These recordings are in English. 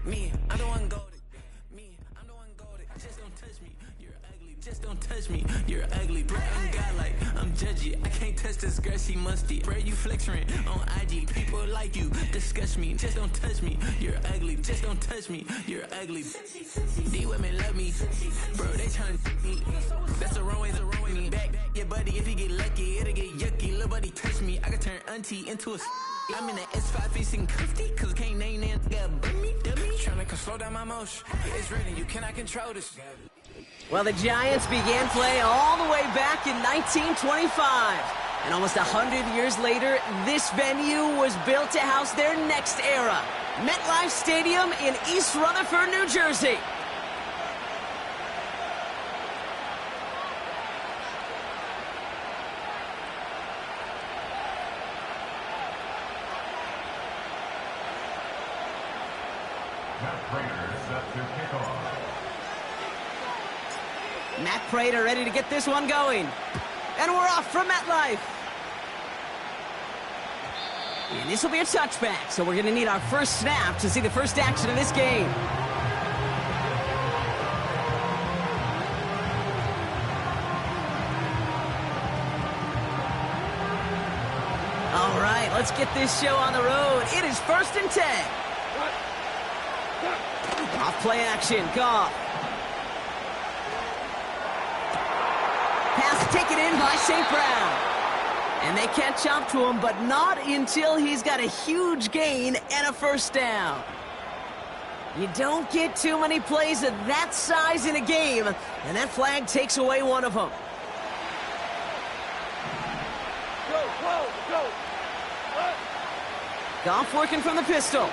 Me, I'm the one golded. Me, I'm the one golded. Just don't touch me. You're ugly. Just don't touch me. You're ugly. Bro, I'm godlike. I'm judgy. I can't touch this girl. She musty. Bro, you flexing on IG. People like you disgust me. Just don't touch me. You're ugly. Just don't touch me. You're ugly. These women love me. Bro, they trying to me. That's the wrong way. The wrong way. Back your buddy. If you get lucky, it'll get yucky. Little buddy touch me. I can turn auntie into a. I'm in the S5 facing crafty, cause can't name that dummy. Tryna to slow down my motion. Yeah, it's written, you cannot control this. Well, the Giants began play all the way back in 1925. And almost 100 years later, this venue was built to house their next era. MetLife Stadium in East Rutherford, New Jersey. Matt Prater ready to get this one going. And we're off from MetLife. And this will be a touchback, so we're going to need our first snap to see the first action of this game. All right, let's get this show on the road. It is 1st and 10. Off play action, Goff. Pass taken in by St. Brown. And they catch up to him, but not until he's got a huge gain and a first down. You don't get too many plays of that size in a game, and that flag takes away one of them. Go. Goff working from the pistol.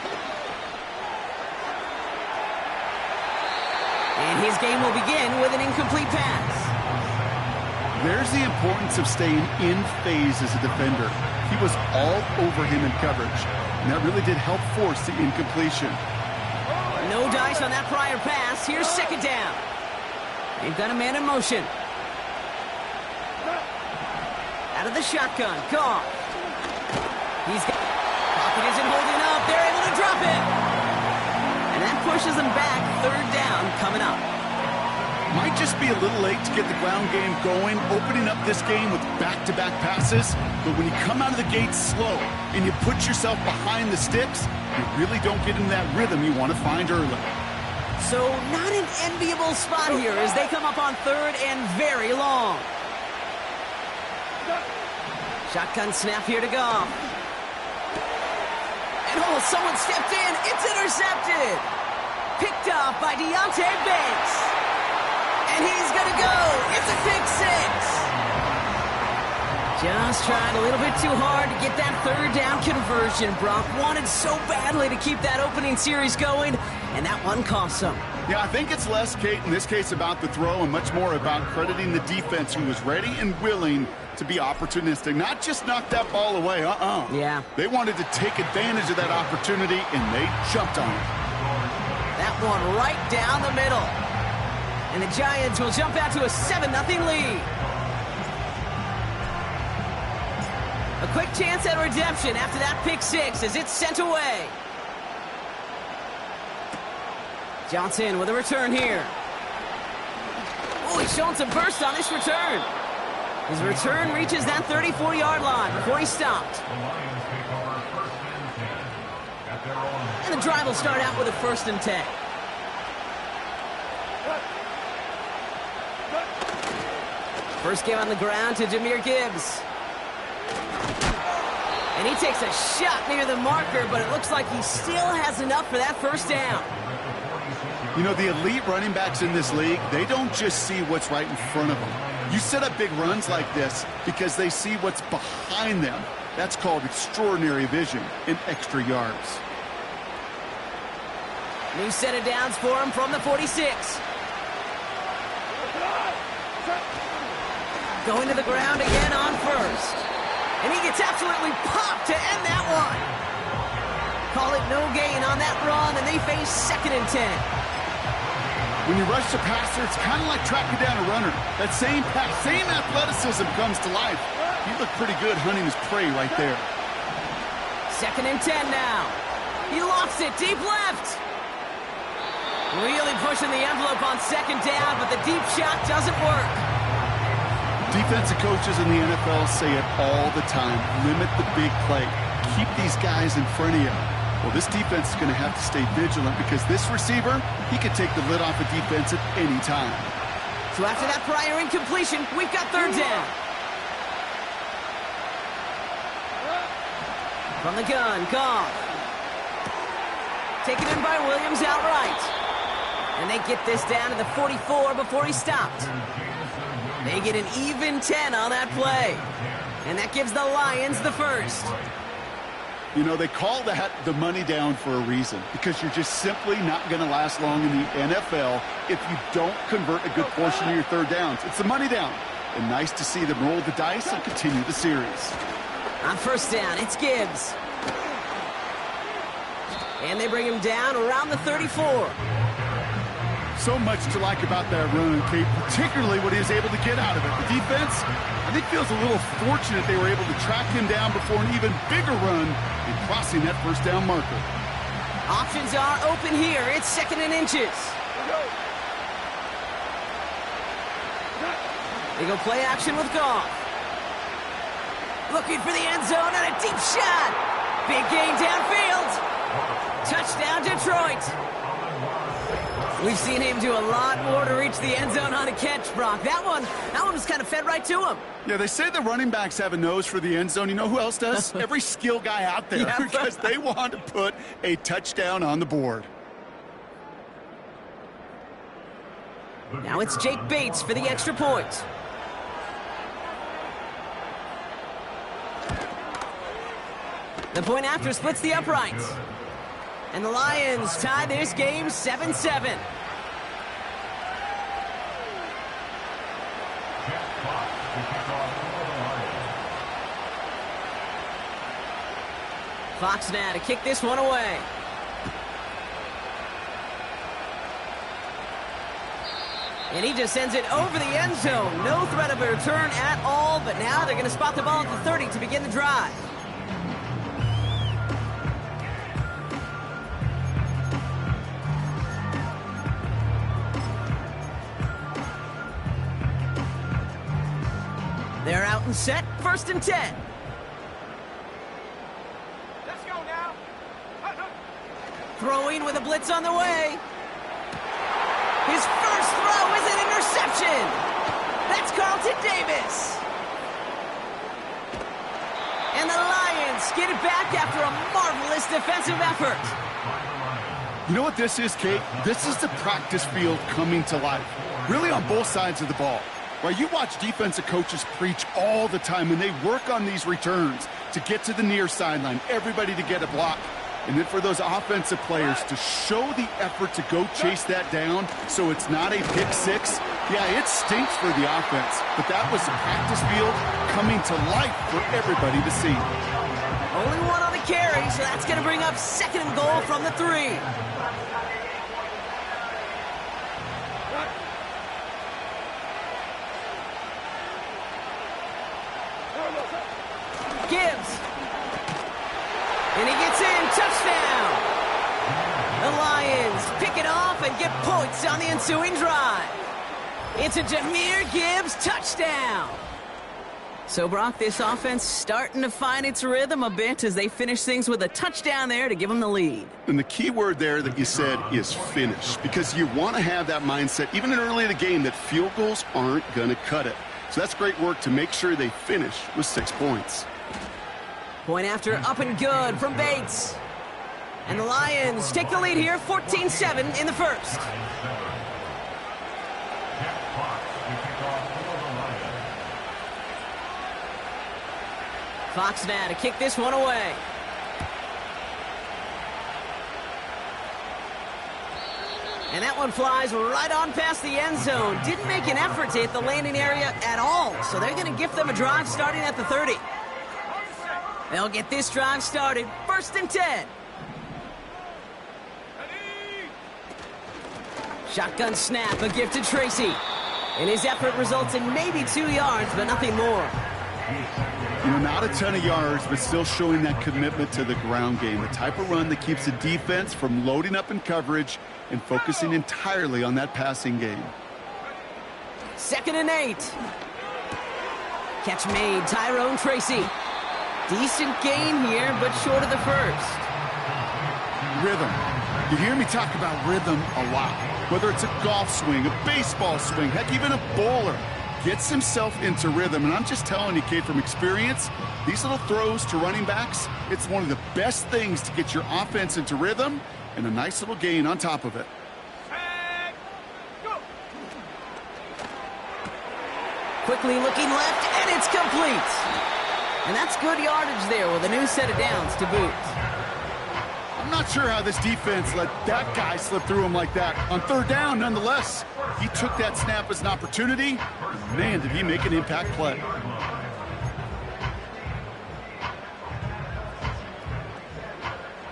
And his game will begin with an incomplete pass. There's the importance of staying in phase as a defender. He was all over him in coverage, and that really did help force the incompletion. No dice on that prior pass. Here's 2nd down. They've got a man in motion. Out of the shotgun, Goff. He's got... Pocket isn't holding up. They're able to drop it. And that pushes them back. 3rd down coming up. Might just be a little late to get the ground game going, opening up this game with back-to-back passes. But when you come out of the gate slow and you put yourself behind the sticks, you really don't get into that rhythm you want to find early. So not an enviable spot here as they come up on 3rd and very long. Shotgun snap here to Goff. And someone stepped in. It's intercepted. Picked off by Deontay Banks. And he's going to go. It's a pick 6. Just trying a little bit too hard to get that 3rd down conversion. Brock wanted so badly to keep that opening series going, and that one cost him. Yeah, I think it's less, Kate, in this case about the throw and much more about crediting the defense who was ready and willing to be opportunistic. Not just knock that ball away, Yeah. They wanted to take advantage of that opportunity, and they jumped on it. That one right down the middle. And the Giants will jump out to a 7-0 lead. A quick chance at redemption after that pick 6 as it's sent away. Johnson with a return here. Oh, he's showing some burst on this return. His return reaches that 34-yard line before he's stopped. And the drive will start out with a 1st and 10. First game on the ground to Jahmyr Gibbs. And he takes a shot near the marker, but it looks like he still has enough for that 1st down. You know, the elite running backs in this league, they don't just see what's right in front of them. You set up big runs like this because they see what's behind them. That's called extraordinary vision and extra yards. New set of downs for him from the 46. Going to the ground again on 1st. And he gets absolutely popped to end that one. Call it no gain on that run, and they face 2nd and 10. When you rush the passer, it's kind of like tracking down a runner. That same pass, same athleticism comes to life. He looked pretty good hunting his prey right there. 2nd and 10 now. He lofts it deep left. Really pushing the envelope on second down, but the deep shot doesn't work. Defensive coaches in the NFL say it all the time. Limit the big play. Keep these guys in front of you. Well, this defense is going to have to stay vigilant because this receiver, he could take the lid off a defense at any time. So after that prior incompletion, we've got third down. From the gun, Goff. Taken in by Williams outright. And they get this down to the 44 before he stopped. They get an even 10 on that play. And that gives the Lions the first. You know, they call that the money down for a reason, because you're just simply not going to last long in the NFL if you don't convert a good portion of your third downs. It's the money down. And nice to see them roll the dice and continue the series. On first down, it's Gibbs. And they bring him down around the 34. So much to like about that run, Kate, particularly what he was able to get out of it. The defense, I think, feels a little fortunate they were able to track him down before an even bigger run in crossing that first down marker. Options are open here. It's 2nd and inches. They go play action with Goff. Looking for the end zone and a deep shot. Big gain downfield. Touchdown, Detroit. We've seen him do a lot more to reach the end zone on a catch, Brock. That one was kind of fed right to him. Yeah, they say the running backs have a nose for the end zone. You know who else does? Every skill guy out there, because they want to put a touchdown on the board. Now it's Jake Bates for the extra point. The point after splits the uprights. And the Lions tie this game 7-7. Fox now to kick this one away. And he just sends it over the end zone. No threat of a return at all, but now they're going to spot the ball at the 30 to begin the drive. They're out and set, 1st and 10. Let's go now. Throwing with a blitz on the way. His first throw is an interception. That's Carlton Davis. And the Lions get it back after a marvelous defensive effort. You know what this is, Kate? This is the practice field coming to life. Really on both sides of the ball. Well, you watch defensive coaches preach all the time when they work on these returns to get to the near sideline, everybody to get a block. And then for those offensive players to show the effort to go chase that down so it's not a pick six. Yeah, it stinks for the offense, but that was the practice field coming to life for everybody to see. Only one on the carry, so that's going to bring up 2nd and goal from the 3. Gibbs. And he gets in. Touchdown. The Lions pick it off and get points on the ensuing drive. It's a Jahmyr Gibbs touchdown. So, Brock, this offense starting to find its rhythm a bit as they finish things with a touchdown there to give them the lead. And the key word there that you said is finish, because you want to have that mindset, even early in the game, that field goals aren't going to cut it. So that's great work to make sure they finish with 6 points. Point after, up and good from Bates. And the Lions take the lead here, 14-7 in the first. Fox now to kick this one away. And that one flies right on past the end zone. Didn't make an effort to hit the landing area at all. So they're going to gift them a drive starting at the 30. They'll get this drive started. 1st and 10. Shotgun snap, a gift to Tracy. And his effort results in maybe 2 yards, but nothing more. You know, not a ton of yards, but still showing that commitment to the ground game. The type of run that keeps the defense from loading up in coverage and focusing entirely on that passing game. 2nd and 8. Catch made, Tyrone Tracy. Decent gain here, but short of the first. Rhythm. You hear me talk about rhythm a lot. Whether it's a golf swing, a baseball swing, heck, even a bowler gets himself into rhythm. And I'm just telling you, kid, from experience, these little throws to running backs, it's one of the best things to get your offense into rhythm and a nice little gain on top of it. Quickly looking left, and it's complete. And that's good yardage there with a new set of downs to boot. I'm not sure how this defense let that guy slip through him like that. On 3rd down, nonetheless, he took that snap as an opportunity. Man, did he make an impact play.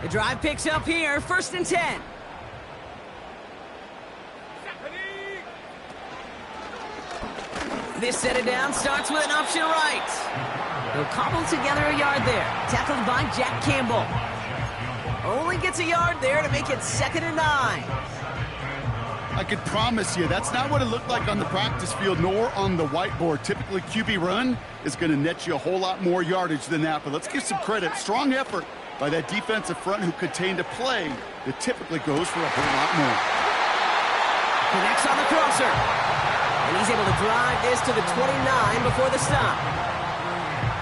The drive picks up here, 1st and 10. This set of downs starts with an option right. He'll cobble together a yard there. Tackled by Jack Campbell. Only gets a yard there to make it 2nd and 9. I can promise you, that's not what it looked like on the practice field nor on the whiteboard. Typically, QB run is going to net you a whole lot more yardage than that. But let's give some credit. Strong effort by that defensive front who contained a play that typically goes for a whole lot more. Connects on the crosser. And he's able to drive this to the 29 before the stop.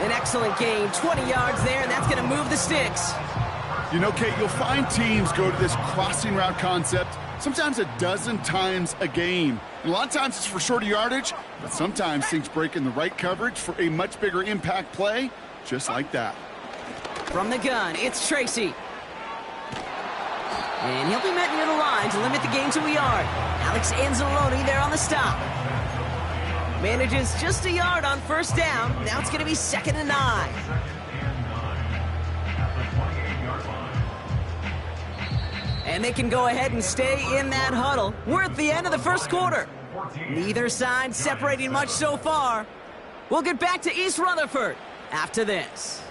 An excellent gain, 20 yards there, and that's going to move the sticks. You know, Kate, you'll find teams go to this crossing route concept sometimes a dozen times a game. And a lot of times it's for shorter yardage, but sometimes things break in the right coverage for a much bigger impact play, just like that. From the gun, it's Tracy. And he'll be met near the line to limit the gain to a yard. Alex Anzalone there on the stop. Manages just a yard on 1st down. Now it's going to be 2nd and 9. And they can go ahead and stay in that huddle. We're at the end of the 1st quarter. Neither side separating much so far. We'll get back to East Rutherford after this.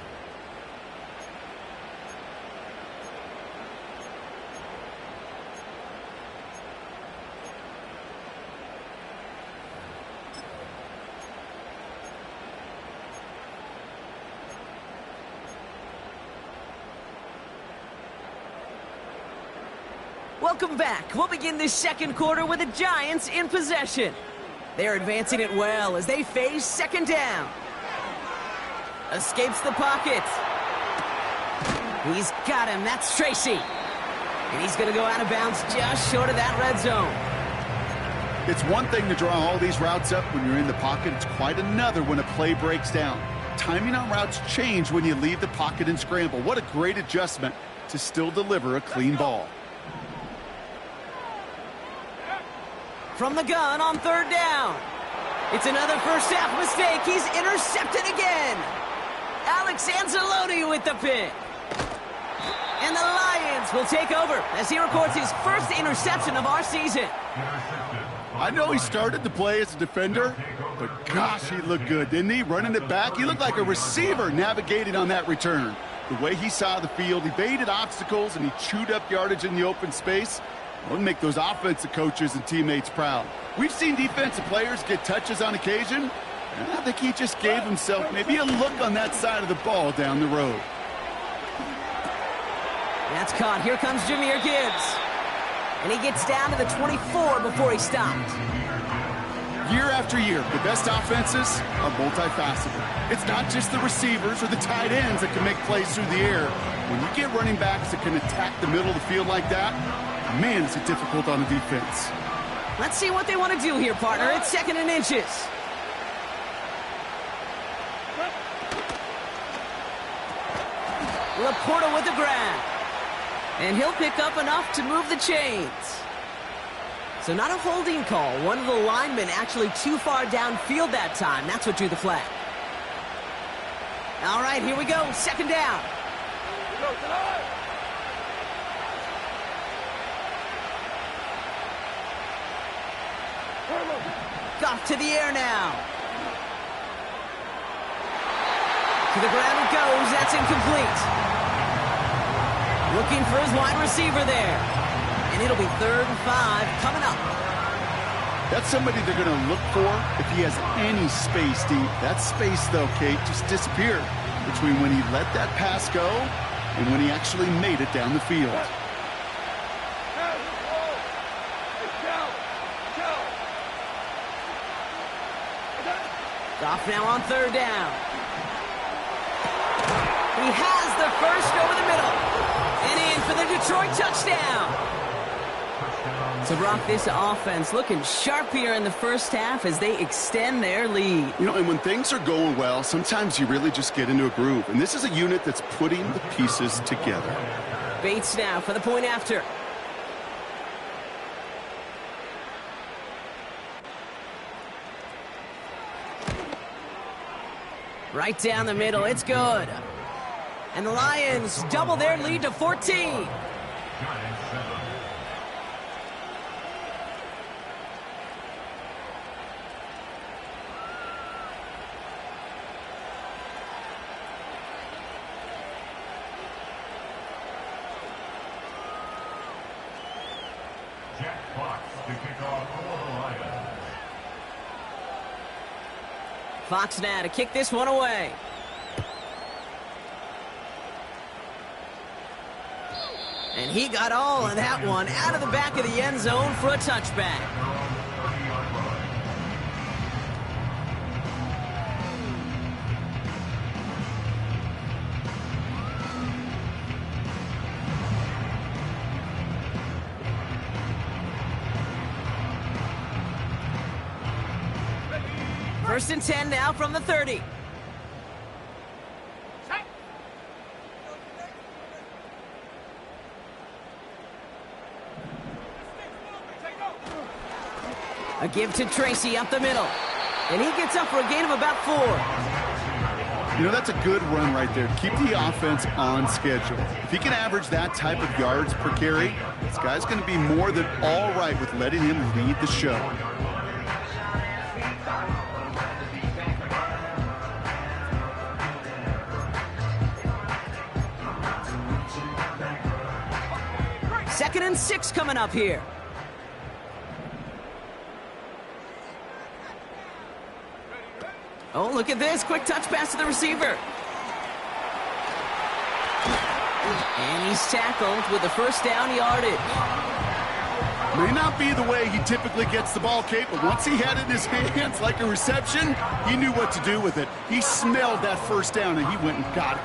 Welcome back. We'll begin this 2nd quarter with the Giants in possession. They're advancing it well as they face 2nd down. Escapes the pocket. He's got him. That's Tracy. And he's going to go out of bounds just short of that red zone. It's one thing to draw all these routes up when you're in the pocket. It's quite another when a play breaks down. Timing on routes change when you leave the pocket and scramble. What a great adjustment to still deliver a clean ball. From the gun on 3rd down. It's another first half mistake. He's intercepted again. Alex Anzalone with the pick. And the Lions will take over as he records his 1st interception of our season. I know he started to play as a defender, but gosh, he looked good, didn't he? Running it back, he looked like a receiver navigating on that return. The way he saw the field, evaded obstacles, and he chewed up yardage in the open space. Will make those offensive coaches and teammates proud. We've seen defensive players get touches on occasion, and I think he just gave himself maybe a look on that side of the ball down the road. That's caught. Here comes Jahmyr Gibbs. And he gets down to the 24 before he stopped. Year after year, the best offenses are multifaceted. It's not just the receivers or the tight ends that can make plays through the air. When you get running backs that can attack the middle of the field like that, man, is it difficult on the defense. Let's see what they want to do here, partner. It's 2nd and inches. Laporta with the grab. And he'll pick up enough to move the chains. So not a holding call. One of the linemen actually too far downfield that time. That's what drew the flag. All right, here we go. 2nd down. Off to the air now. To the ground it goes. That's incomplete. Looking for his wide receiver there. And it'll be 3rd and 5 coming up. That's somebody they're going to look for if he has any space deep. That space, though, Kate, just disappeared between when he let that pass go and when he actually made it down the field. Goff now on 3rd down. He has the first over the middle. And in for the Detroit touchdown. So, Brock, this offense looking sharp here in the first half as they extend their lead. You know, and when things are going well, sometimes you really just get into a groove. And this is a unit that's putting the pieces together. Bates now for the point after. Right down the middle, it's good. And the Lions double their lead to 14. Fox now to kick this one away. And he got all of that one out of the back of the end zone for a touchback. First and 10 now from the 30. A give to Tracy up the middle. And he gets up for a gain of about 4. You know, that's a good run right there to keep the offense on schedule. If he can average that type of yards per carry, this guy's going to be more than all right with letting him lead the show. Second and 6 coming up here. Oh, look at this. Quick touch pass to the receiver. And he's tackled with the first down yardage. May not be the way he typically gets the ball, Kate, but once he had it in his hands like a reception, he knew what to do with it. He smelled that first down, and he went and got it.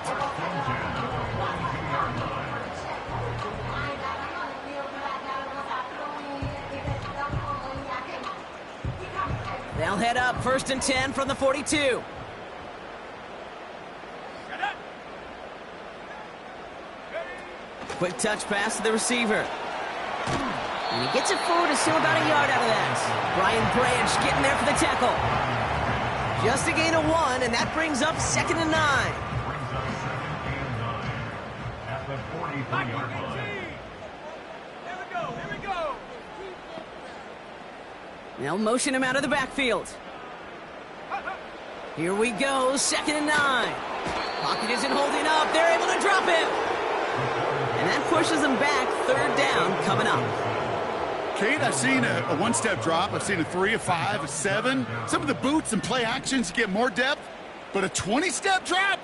They'll head up first and 10 from the 42. Quick touch pass to the receiver. And he gets it forward to still about a yard out of that. Brian Branch getting there for the tackle. Just a gain of 1, and that brings up 2nd and 9. At the 43-yard line. They'll motion him out of the backfield. Here we go, 2nd and 9. Pocket isn't holding up. They're able to drop him. And that pushes them back. 3rd down coming up. Kate, I've seen a one-step drop. I've seen a 3, a 5, a 7. Some of the boots and play actions get more depth, but a 20-step drop?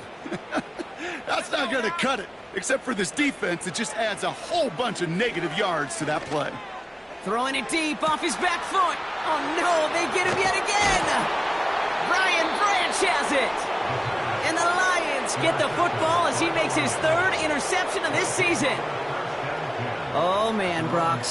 That's not going to cut it. Except for this defense, it just adds a whole bunch of negative yards to that play. Throwing it deep off his back foot. Oh, no, they get him yet again. Brian Branch has it. And the Lions get the football as he makes his 3rd interception of this season. Oh, man, Brock,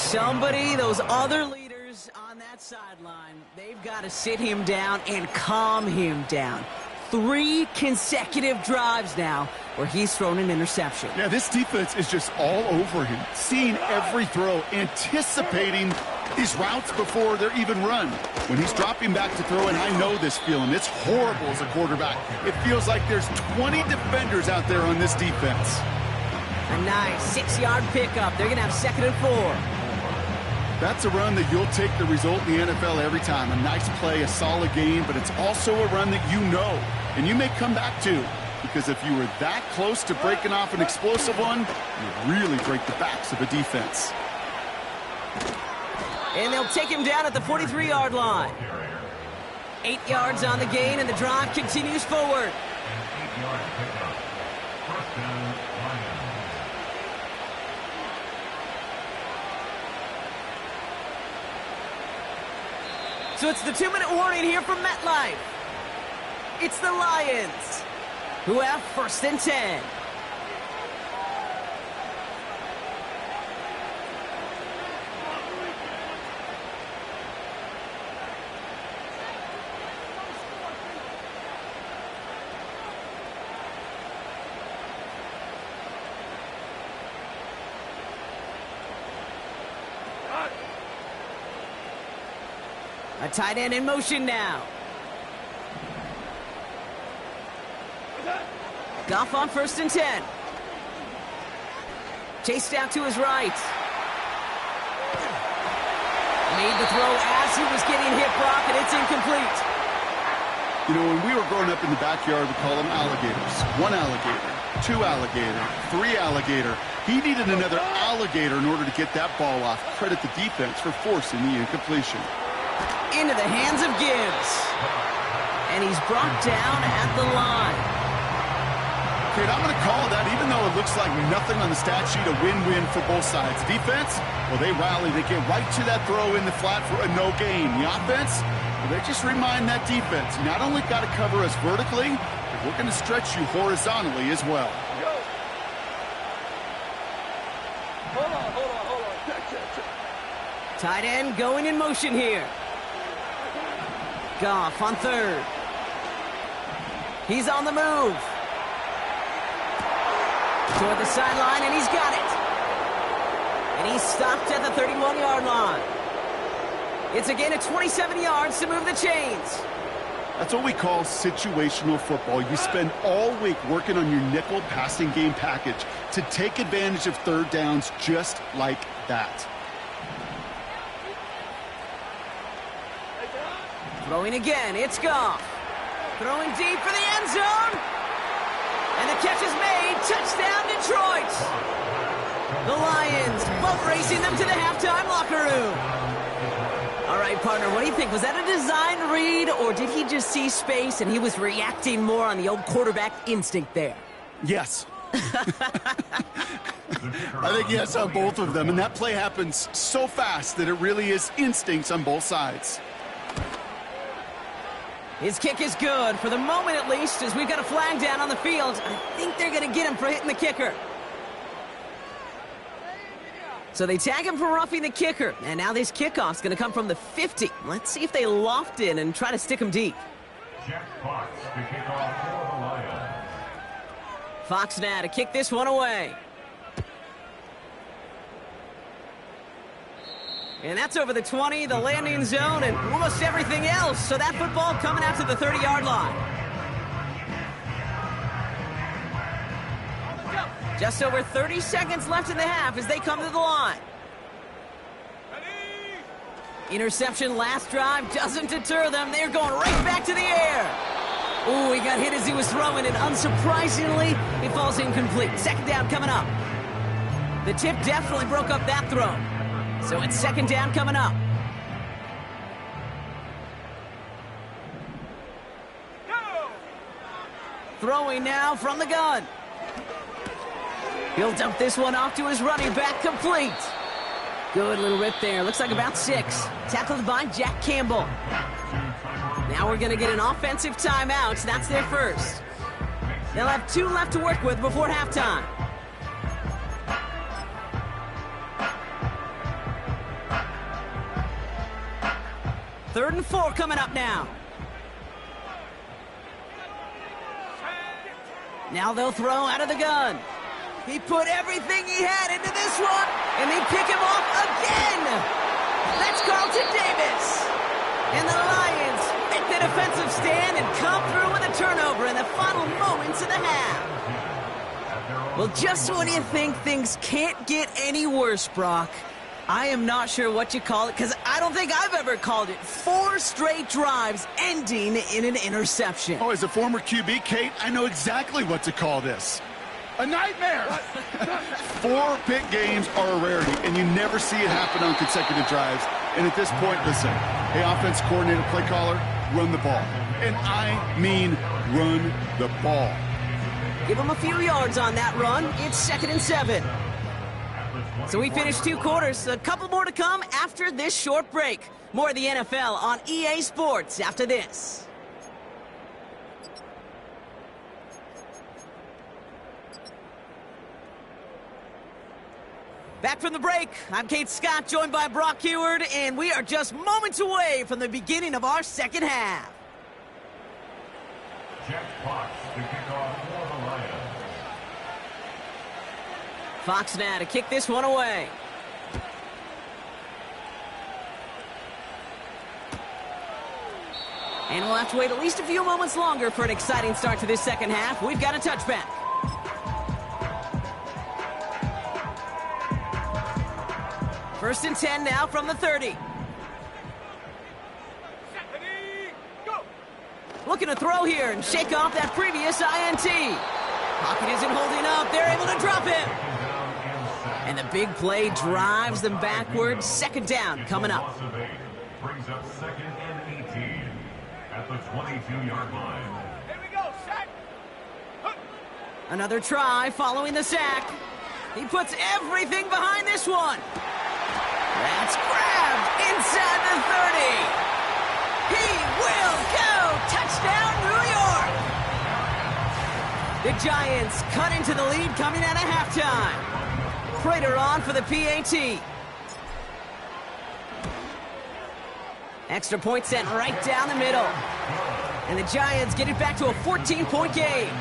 those other leaders on that sideline, they've got to sit him down and calm him down. 3 consecutive drives now where he's thrown an interception. Yeah, this defense is just all over him, seeing every throw, anticipating these routes before they're even run. When he's dropping back to throw, and I know this feeling, it's horrible as a quarterback. It feels like there's 20 defenders out there on this defense. A nice 6-yard pickup. They're going to have 2nd and 4. That's a run that you'll take the result in the NFL every time. A nice play, a solid game, but it's also a run that you know, and you may come back to. because if you were that close to breaking off an explosive one, you really break the backs of a defense. And they'll take him down at the 43-yard line. 8 yards on the gain, and the drive continues forward. 8-yard pickup. First down, Lions. So it's the 2-minute warning here from MetLife. It's the Lions, who have 1st and 10. A tight end in motion now. Goff on 1st and 10. Chased out to his right. Made the throw as he was getting hit, Brock, and it's incomplete. You know, when we were growing up in the backyard, we call them alligators. 1 alligator, 2 alligator, 3 alligator. He needed another alligator in order to get that ball off. Credit the defense for forcing the incompletion. Into the hands of Gibbs. And he's brought down at the line. Kate, I'm going to call that, even though it looks like nothing on the stat sheet, a win-win for both sides. Defense, well, they rally. They get right to that throw in the flat for a no gain. The offense, well, they just remind that defense, you not only got to cover us vertically, but we're going to stretch you horizontally as well. Hold on. Tight end going in motion here. Goff on 3rd. He's on the move. Toward the sideline, and he's got it. And he's stopped at the 31-yard line. It's a gain of 27 yards to move the chains. That's what we call situational football. You spend all week working on your nickel passing game package to take advantage of 3rd downs just like that. Throwing again, it's Goff. Throwing deep for the end zone. And the catch is made. Touchdown, Detroit. The Lions both racing them to the halftime locker room. All right, partner, what do you think? Was that a design read, or did he just see space and he was reacting more on the old quarterback instinct there? Yes. I think yes on both of them, and that play happens so fast that it really is instincts on both sides. His kick is good, for the moment at least, as we've got a flag down on the field. I think they're going to get him for hitting the kicker. So they tag him for roughing the kicker, and now this kickoff's going to come from the 50. Let's see if they loft in and try to stick him deep. Jack Fox to kick off for the Lions. Fox now to kick this one away. And that's over the 20, the landing zone, and almost everything else. So that football coming out to the 30-yard line. Just over 30 seconds left in the half as they come to the line. Interception last drive doesn't deter them. They're going right back to the air. Ooh, he got hit as he was throwing, and unsurprisingly, he falls incomplete. 2nd down coming up. The tip definitely broke up that throw. So it's 2nd down coming up. Throwing now from the gun. He'll dump this one off to his running back, complete. Good little rip there. Looks like about 6. Tackled by Jack Campbell. Now we're going to get an offensive timeout. That's their first. They'll have 2 left to work with before halftime. Third and 4 coming up now. Now they'll throw out of the gun. He put everything he had into this one, and they pick him off again. That's Carlton Davis. And the Lions make the defensive stand and come through with a turnover in the final moments of the half. Well, just when you think things can't get any worse, Brock, I am not sure what you call it, because I don't think I've ever called it. 4 straight drives ending in an interception. Oh, as a former QB, Kate, I know exactly what to call this. A nightmare! 4 pick games are a rarity, and you never see it happen on consecutive drives. And at this point, listen, hey, offense coordinator, play caller, run the ball. And I mean run the ball. Give him a few yards on that run. It's 2nd and 7. So we finished 2 quarters. A couple more to come after this short break. More of the NFL on EA Sports after this. Back from the break, I'm Kate Scott, joined by Brock Heward, and we are just moments away from the beginning of our second half. Jeff Fox to kick off for the Lions. Fox now to kick this one away. And we'll have to wait at least a few moments longer for an exciting start to this second half. We've got a touchback. First and 10 now from the 30. Looking to throw here and shake off that previous INT. Pocket isn't holding up. They're able to drop him. And the big play drives them backwards. 2nd down coming up. Brings up 2nd and 18 at the 22-yard line. Here we go, sack. Another try following the sack. He puts everything behind this one. That's grabbed inside the 30. He will go. Touchdown, New York. The Giants cut into the lead coming out of halftime. Prater on for the PAT. Extra point sent right down the middle. And the Giants get it back to a 14-point game.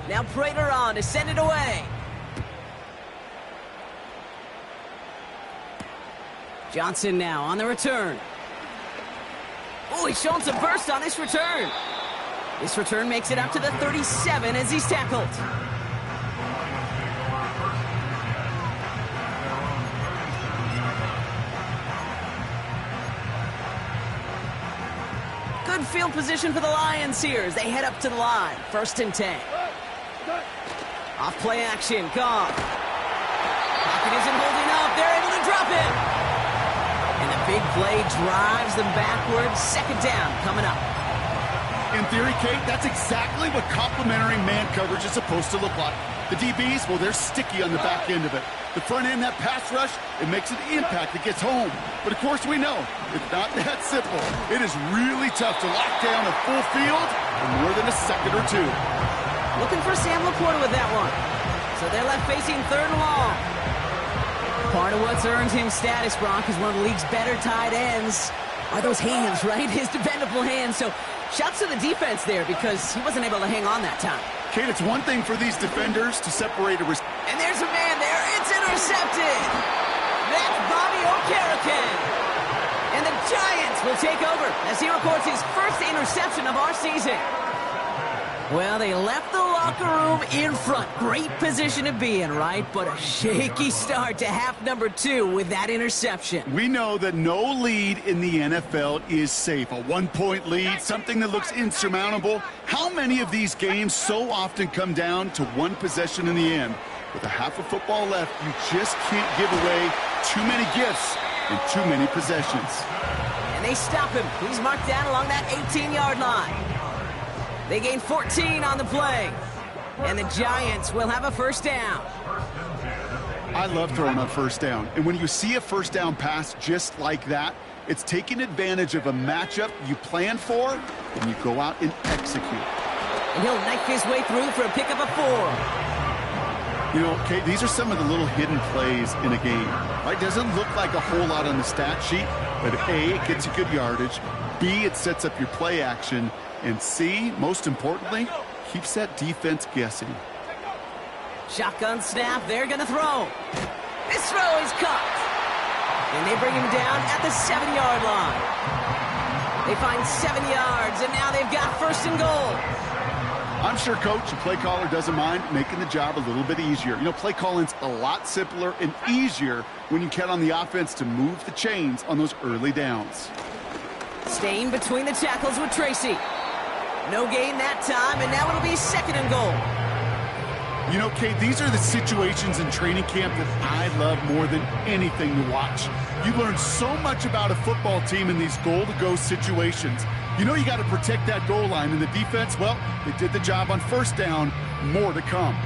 Now Prater on to send it away. Johnson now on the return. Oh, he's showing some burst on this return. This return makes it up to the 37 as he's tackled. Good field position for the Lions here as they head up to the line. 1st and 10. Off play action, Goff. Pocket isn't holding up. They're able to drop him. And the big play drives them backwards. 2nd down coming up. In theory, Kate, that's exactly what complementary man coverage is supposed to look like. The DBs, well, they're sticky on the back end of it. The front end, that pass rush, it makes an impact that gets home. But of course we know, it's not that simple. It is really tough to lock down a full field for more than a second or two. Looking for Sam LaPorta with that one. So they're left facing 3rd and long. Part of what's earned him status, Brock, is one of the league's better tight ends. Are those hands, right? His dependable hands. So shouts to the defense there because he wasn't able to hang on that time. Kate, it's one thing for these defenders to separate a receiver. And there's a man there. It's intercepted. That's Bobby Okereke. And the Giants will take over as he records his first interception of our season. Well, they left the locker room in front. Great position to be in, right? But a shaky start to half number 2 with that interception. We know that no lead in the NFL is safe. A 1-point lead, something that looks insurmountable. How many of these games so often come down to one possession in the end? With a half of football left, you just can't give away too many gifts and too many possessions. And they stop him. He's marked down along that 18-yard line. They gain 14 on the play. And the Giants will have a 1st down. I love throwing on 1st down. And when you see a 1st down pass just like that, it's taking advantage of a matchup you plan for, and you go out and execute. And he'll knife his way through for a pickup of 4. You know, Kate, these are some of the little hidden plays in a game. Right? Doesn't look like a whole lot on the stat sheet, but A, it gets you good yardage. B, it sets up your play action. And C, most importantly, keeps that defense guessing. Shotgun snap, they're going to throw. This throw is caught. And they bring him down at the 7-yard line. They find 7 yards, and now they've got 1st and goal. I'm sure coach and play caller doesn't mind making the job a little bit easier. You know, play calling's a lot simpler and easier when you count on the offense to move the chains on those early downs. Staying between the tackles with Tracy. No gain that time, and now it'll be 2nd and goal. You know, Kate, these are the situations in training camp that I love more than anything to watch. You learn so much about a football team in these goal-to-go situations. You know you got to protect that goal line, and the defense, well, they did the job on 1st down. More to come.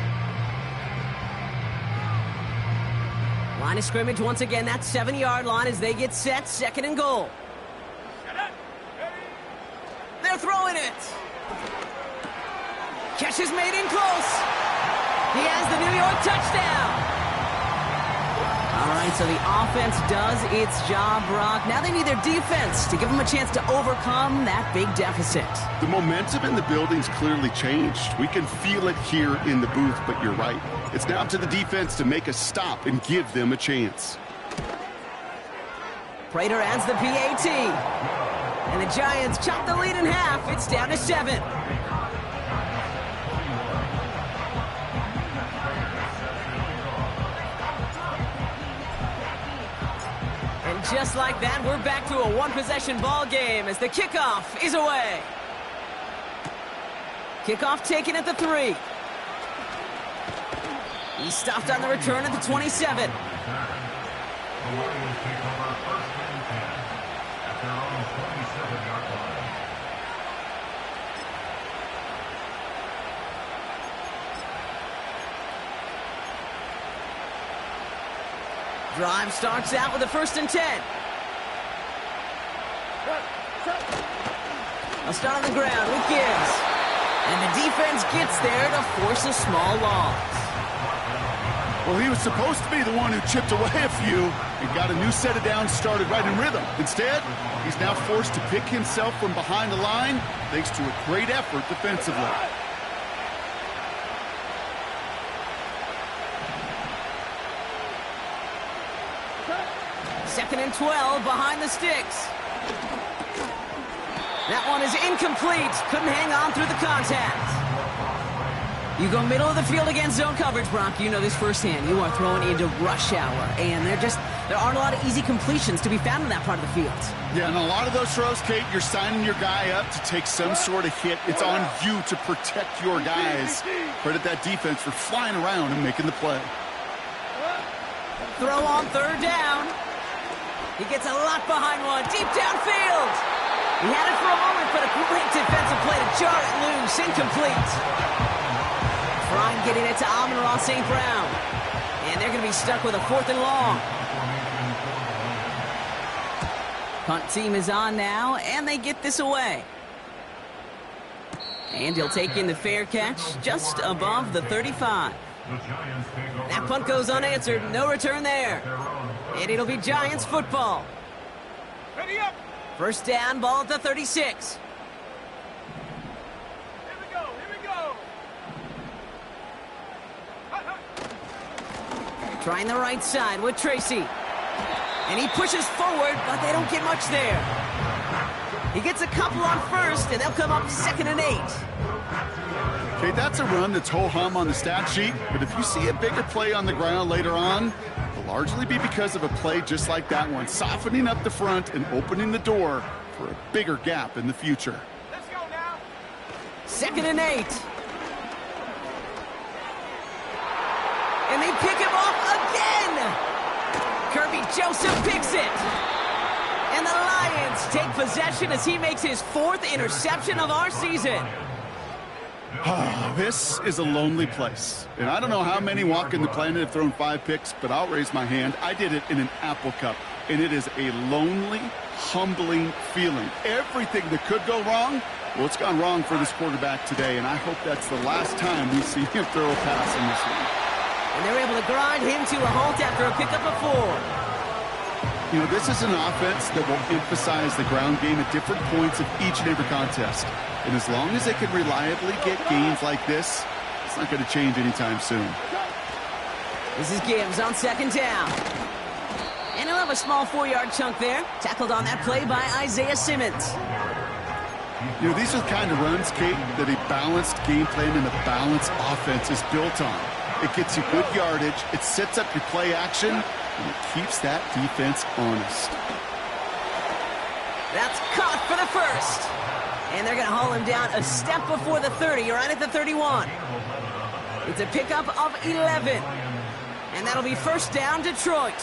Line of scrimmage once again, that 7-yard line as they get set, 2nd and goal. They're throwing it. Catch is made in close. He has the New York touchdown. All right, so the offense does its job, Brock. Now they need their defense to give them a chance to overcome that big deficit. The momentum in the building's clearly changed. We can feel it here in the booth, but you're right. It's now up to the defense to make a stop and give them a chance. Prater adds the PAT. And the Giants chop the lead in half. It's down to 7. And just like that, we're back to a one-possession ball game as the kickoff is away. Kickoff taken at the 3. He's stopped on the return at the 27. Drive starts out with a 1st and 10. A start on the ground with Gibbs. And the defense gets there to force a small loss. Well, he was supposed to be the one who chipped away a few and got a new set of downs started right in rhythm. Instead, he's now forced to pick himself from behind the line thanks to a great effort defensively. Second and 12 behind the sticks. That one is incomplete. Couldn't hang on through the contact. You go middle of the field against zone coverage, Brock. You know this firsthand. You are throwing into rush hour, and there aren't a lot of easy completions to be found in that part of the field. Yeah, and a lot of those throws, Kate, you're signing your guy up to take some sort of hit. It's on you to protect your guys. Credit that defense for flying around and making the play. Throw on 3rd down. He gets a lot behind one, deep downfield. He had it for a moment, but a great defensive play to jar it loose, incomplete. Trying getting it to Amon-Ra St. Brown. And they're going to be stuck with a 4th and long. Punt team is on now, and they get this away. And he'll take in the fair catch just above the 35. That punt goes unanswered. No return there. And it'll be Giants football. Ready up. 1st down, ball at the 36. Here we go. Trying the right side with Tracy. And he pushes forward, but they don't get much there. He gets a couple on 1st, and they'll come up 2nd and 8. Okay, that's a run that's ho-hum on the stat sheet, but if you see a bigger play on the ground later on, it'll largely be because of a play just like that one, softening up the front and opening the door for a bigger gap in the future. Let's go now. 2nd and 8. And they pick him off again. Kirby Joseph picks it. And the Lions take possession as he makes his 4th interception of our season. This is a lonely place. And I don't know how many walking the planet have thrown 5 picks, but I'll raise my hand. I did it in an Apple Cup. And it is a lonely, humbling feeling. Everything that could go wrong, well, it's gone wrong for this quarterback today. And I hope that's the last time we see him throw a pass in this one. And they're able to grind him to a halt after a pickup of 4. You know, this is an offense that will emphasize the ground game at different points of each and every contest. And as long as they can reliably get gains like this, it's not going to change anytime soon. This is Gibbs on 2nd down. And he'll have a small 4-yard chunk there. Tackled on that play by Isaiah Simmons. You know, these are the kind of runs, Kate, that a balanced game plan and a balanced offense is built on. It gets you good yardage, it sets up your play action, and it keeps that defense honest. That's caught for the first. And they're going to haul him down a step before the 30, right at the 31. It's a pickup of 11. And that'll be first down, Detroit.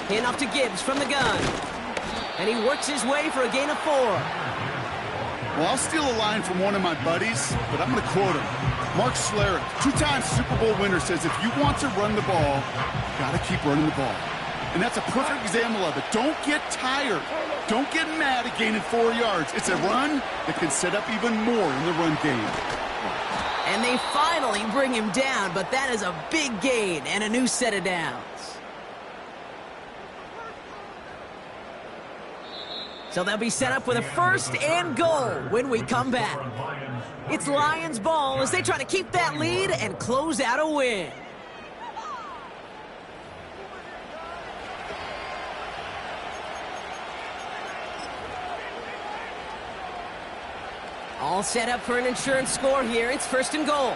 Hand off to Gibbs from the gun. And he works his way for a gain of 4. Well, I'll steal a line from one of my buddies, but I'm going to quote him. Mark Schlereth, 2-time Super Bowl winner, says if you want to run the ball, you got to keep running the ball. And that's a perfect example of it. Don't get tired. Don't get mad at gaining 4 yards. It's a run that can set up even more in the run game. And they finally bring him down, but that is a big gain and a new set of downs. So they'll be set up with a first and goal when we come back. It's Lions ball as they try to keep that lead and close out a win. All set up for an insurance score here. It's first and goal.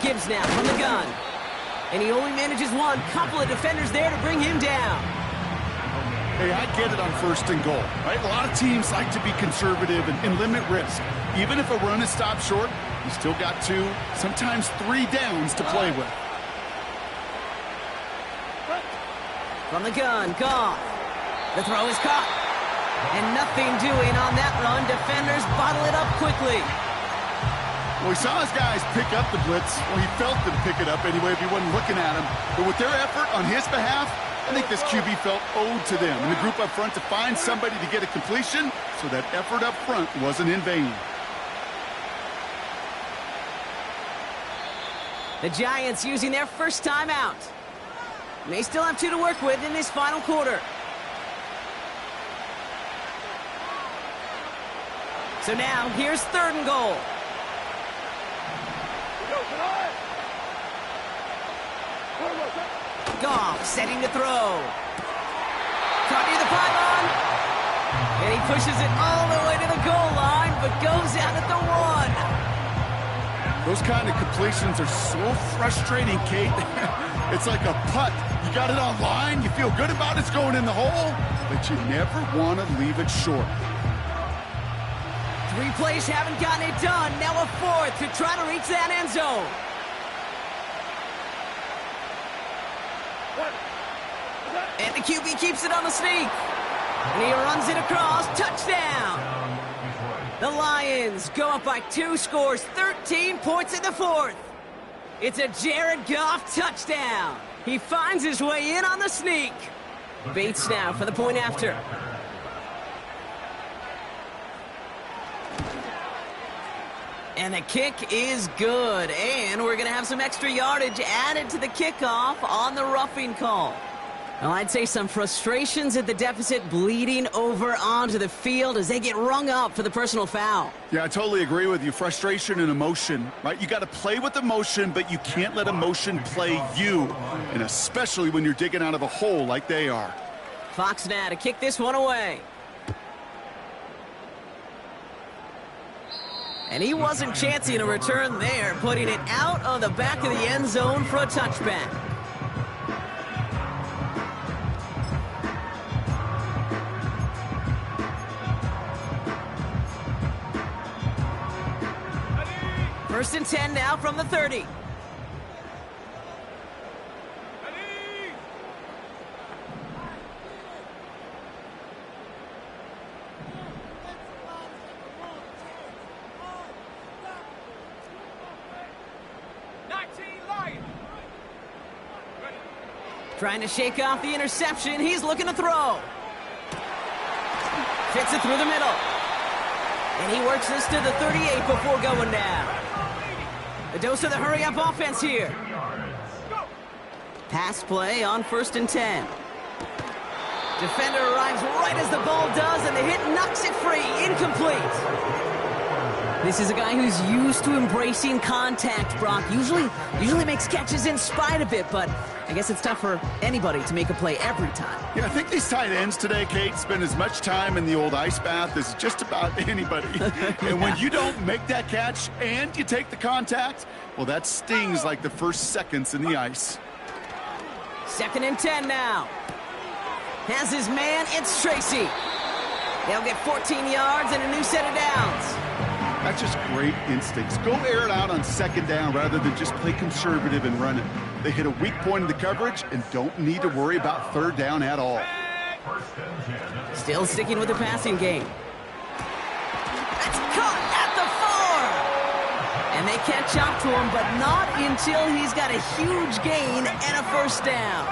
Gibbs now from the gun. And he only manages one. Couple of defenders there to bring him down. Hey, I get it on first and goal, right? A lot of teams like to be conservative and limit risk. Even if a run is stopped short, you still got 2, sometimes 3 downs to play with. From the gun, Goff. The throw is caught. And nothing doing on that run. Defenders bottle it up quickly. Well, he saw his guys pick up the blitz. Well, he felt them pick it up anyway if he wasn't looking at him. But with their effort on his behalf, I think this QB felt owed to them and the group up front to find somebody to get a completion, so that effort up front wasn't in vain. The Giants using their first time out. They still have 2 to work with in this final quarter. So now, here's third and goal. Goff setting to throw. Caught near the pylon. And he pushes it all the way to the goal line, but goes out at the 1. Those kind of completions are so frustrating, Kate. It's like a putt. You got it on line, you feel good about it's going in the hole, but you never want to leave it short. 3 plays haven't gotten it done. Now a 4th to try to reach that end zone. And the QB keeps it on the sneak. And he runs it across. Touchdown. The Lions go up by 2 scores, 13 points in the 4th. It's a Jared Goff touchdown. He finds his way in on the sneak. Bates now for the point after. And the kick is good. And we're going to have some extra yardage added to the kickoff on the roughing call. Well, I'd say some frustrations at the deficit bleeding over onto the field as they get rung up for the personal foul. Yeah, I totally agree with you. Frustration and emotion, right? You got to play with emotion, but you can't let emotion play you, and especially when you're digging out of a hole like they are. Fox now to kick this one away. And he wasn't chancing a return there, putting it out of the back of the end zone for a touchback. First and 10 now from the 30. Trying to shake off the interception. He's looking to throw. Fits it through the middle. And he works this to the 38 before going down. A dose of the hurry-up offense here. Pass play on first and 10. Defender arrives right as the ball does, and the hit knocks it free. Incomplete. This is a guy who's used to embracing contact, Brock. Usually makes catches in spite of it, but I guess it's tough for anybody to make a play every time. Yeah, I think these tight ends today, Kate, spend as much time in the old ice bath as just about anybody. And when you don't make that catch and you take the contact, well, that stings like the first seconds in the ice. 2nd and 10 now. Has his man, it's Tracy. They'll get 14 yards and a new set of downs. That's just great instincts. Go air it out on 2nd down rather than just play conservative and run it. They hit a weak point in the coverage and don't need to worry about 3rd down at all. Still sticking with the passing game. That's caught at the 4. And they catch up to him, but not until he's got a huge gain and a 1st down.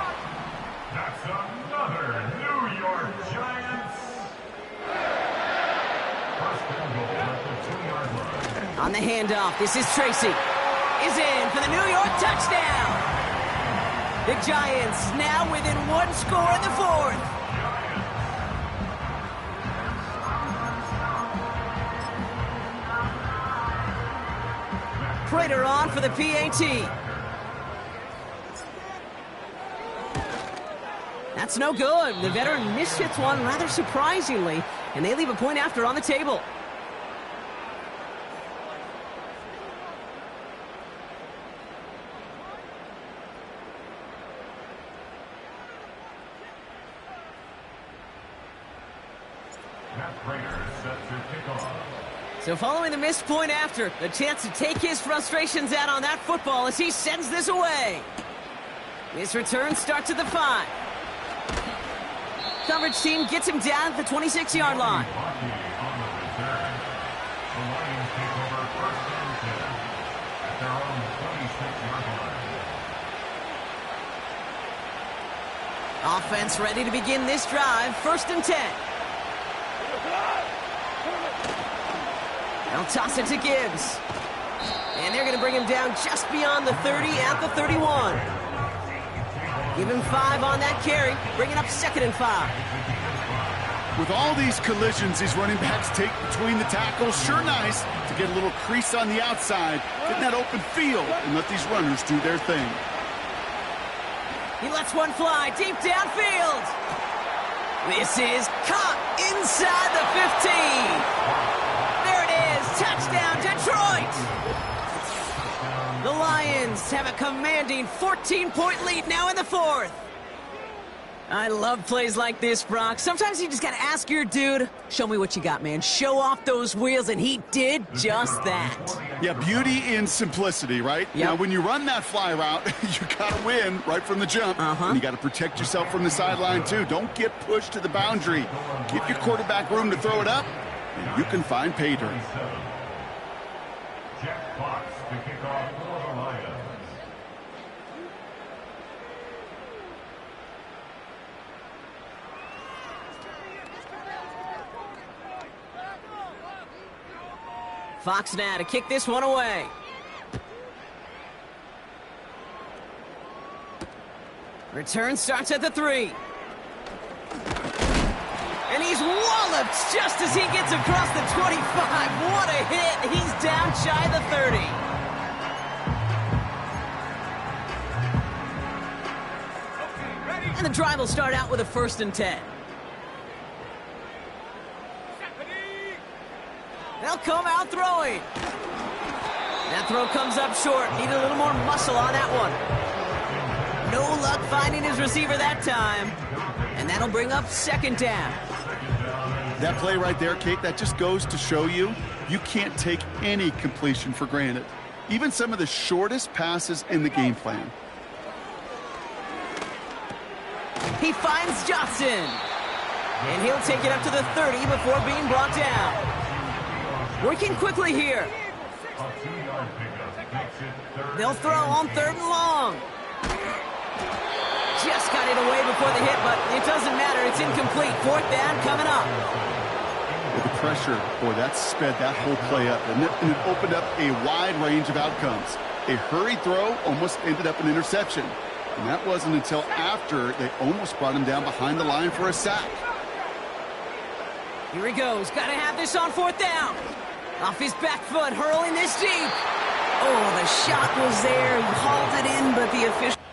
That's another New York Giants. First and goal at the 2-yard line. On the handoff, this is Tracy. Is in for the New York touchdown. The Giants now within 1 score in the 4th. Prater on for the PAT. That's no good. The veteran mishits one rather surprisingly, and they leave a point after on the table. So following the missed point after, a chance to take his frustrations out on that football as he sends this away. His return starts at the 5. Coverage team gets him down at the 26-yard line. Offense ready to begin this drive. 1st and 10. They'll toss it to Gibbs. And they're going to bring him down just beyond the 30 at the 31. Give him 5 on that carry, bringing up 2nd and 5. With all these collisions these running backs take between the tackles, sure nice to get a little crease on the outside, get in that open field, and let these runners do their thing. He lets one fly deep downfield. This is caught inside the 15. Touchdown, Detroit! The Lions have a commanding 14-point lead now in the 4th. I love plays like this, Brock. Sometimes you just got to ask your dude, show me what you got, man. Show off those wheels, and he did just that. Yeah, beauty in simplicity, right? Yep. Now, when you run that fly route, you got to win right from the jump. And you got to protect yourself from the sideline, too. Don't get pushed to the boundary. Give your quarterback room to throw it up, and you can find pay dirt. Jack Fox to kick off for the Lions. Fox now to kick this one away. Return starts at the 3. And he's walloped just as he gets across the 25. What a hit. He's down shy of the 30. And the drive will start out with a 1st and 10. They'll come out throwing. That throw comes up short. Needed a little more muscle on that one. No luck finding his receiver that time. And that'll bring up 2nd down. That play right there, Kate, that just goes to show you can't take any completion for granted. Even some of the shortest passes in the game plan. He finds Johnson. And he'll take it up to the 30 before being brought down. Working quickly here. They'll throw on 3rd and long. Just got it away before the hit, but it doesn't matter. It's incomplete. 4th down coming up. With the pressure, boy, that sped that whole play up, and it opened up a wide range of outcomes. A hurried throw almost ended up an interception. And that wasn't until after they almost brought him down behind the line for a sack. Here he goes. Got to have this on 4th down. Off his back foot, hurling this deep. Oh, the shot was there. He hauled it in, but the official...